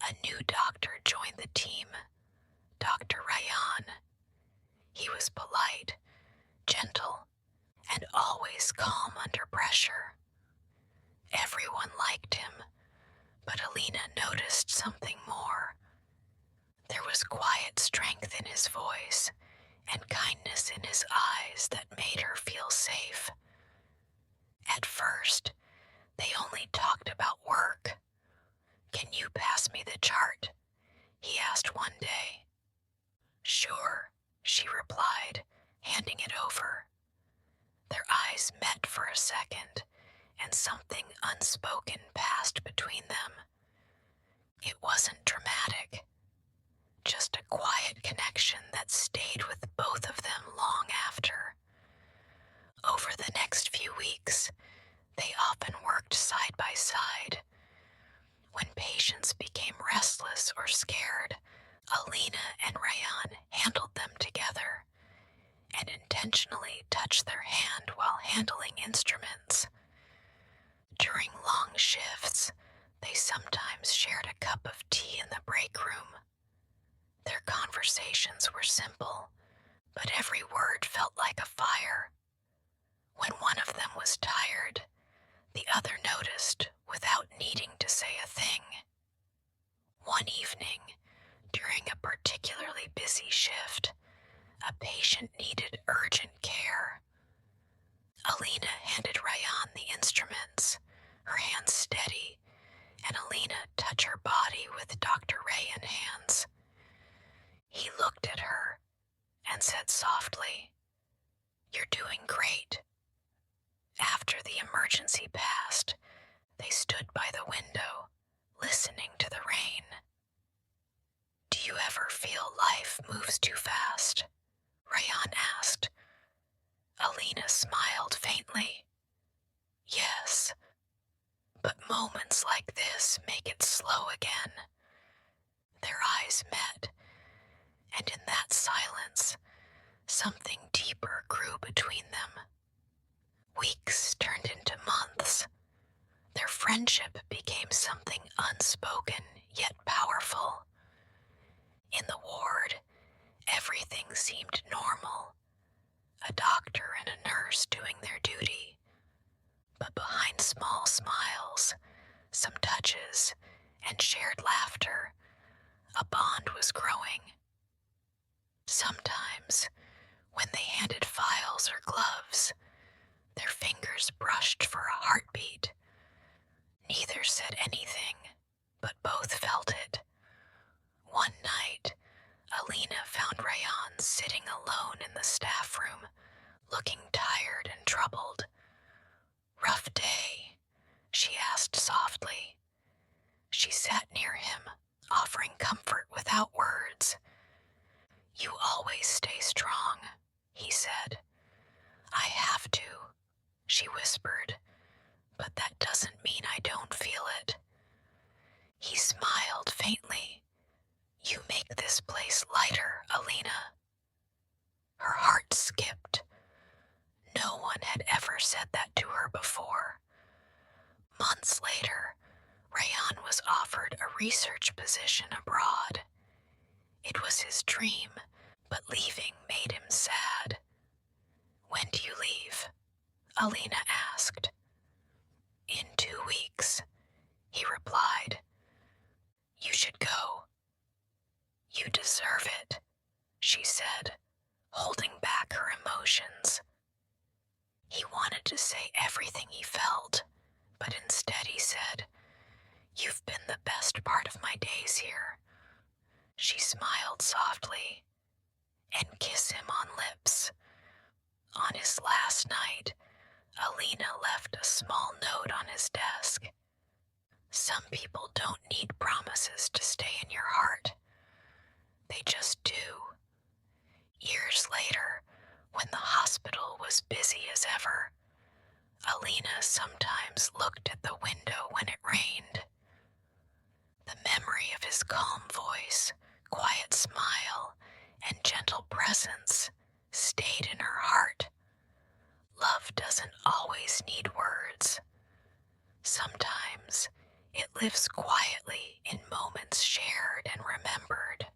A new doctor joined the team, Dr. Ryan. He was polite, gentle, and always calm under pressure. Everyone liked him, but Alina noticed something more. There was quiet strength in his voice and kindness in his eyes that made her feel safe. At first, they only talked about work. "Can you pass me the chart?" he asked one day. "Sure," she replied, handing it over. Their eyes met for a second, and something unspoken passed between them. It wasn't dramatic, just a quiet connection that stayed with both of them long after. Over the next few weeks, they often worked side by side. When patients became restless or scared, Alina and Ryan handled them together and intentionally touched their hand while handling instruments. During long shifts, they sometimes shared a cup of tea in the break room. Their conversations were simple, but every word felt like a fire. When one of them was tired, the other noticed without needing to say a thing. One evening, during a particularly busy shift, a patient needed urgent care. Alina handed Ryan the instruments, her hands steady, and Alina touched her body with Dr. Ryan hands. He looked at her and said softly, "You're doing great." After the emergency passed, they stood by the window, listening to the rain. "Do you ever feel life moves too fast?" Ryan asked. Alina smiled faintly. "Yes, but moments like this make it slow again." Their eyes met, and in that silence, something deeper grew between them. Weeks turned into months. Their friendship became something unspoken yet powerful. In the ward, everything seemed normal. A doctor and a nurse doing their duty. But behind small smiles, some touches, and shared laughter, a bond was growing. Sometimes, when they handed files or gloves, their fingers brushed for a heartbeat. Neither said anything, but both felt it. One night, Alina found Ryan sitting alone in the staff room, looking tired and troubled. "Rough day?" she asked softly. She sat near him, offering comfort without words. "You always stay strong," he said. "I have to," she whispered, "but that doesn't mean I don't feel it." He smiled faintly. "You make this place lighter, Alina." Her heart skipped. No one had ever said that to her before. Months later, Ryan was offered a research position abroad. It was his dream, but leaving made him sad. "When do you leave?" Alina asked. "In 2 weeks," he replied. "You should go." "You deserve it," she said, holding back her emotions. He wanted to say everything he felt, but instead he said, "You've been the best part of my days here." She smiled softly and kissed him on lips. On his last night, Alina left a small note on his desk. "Some people don't need promises to stay in your heart. They just do." Years later, when the hospital was busy as ever, Alina sometimes looked at the window when it rained. The memory of his calm voice, quiet smile, and gentle presence stayed in her heart. Love doesn't always need words. Sometimes It lives quietly in moments shared and remembered.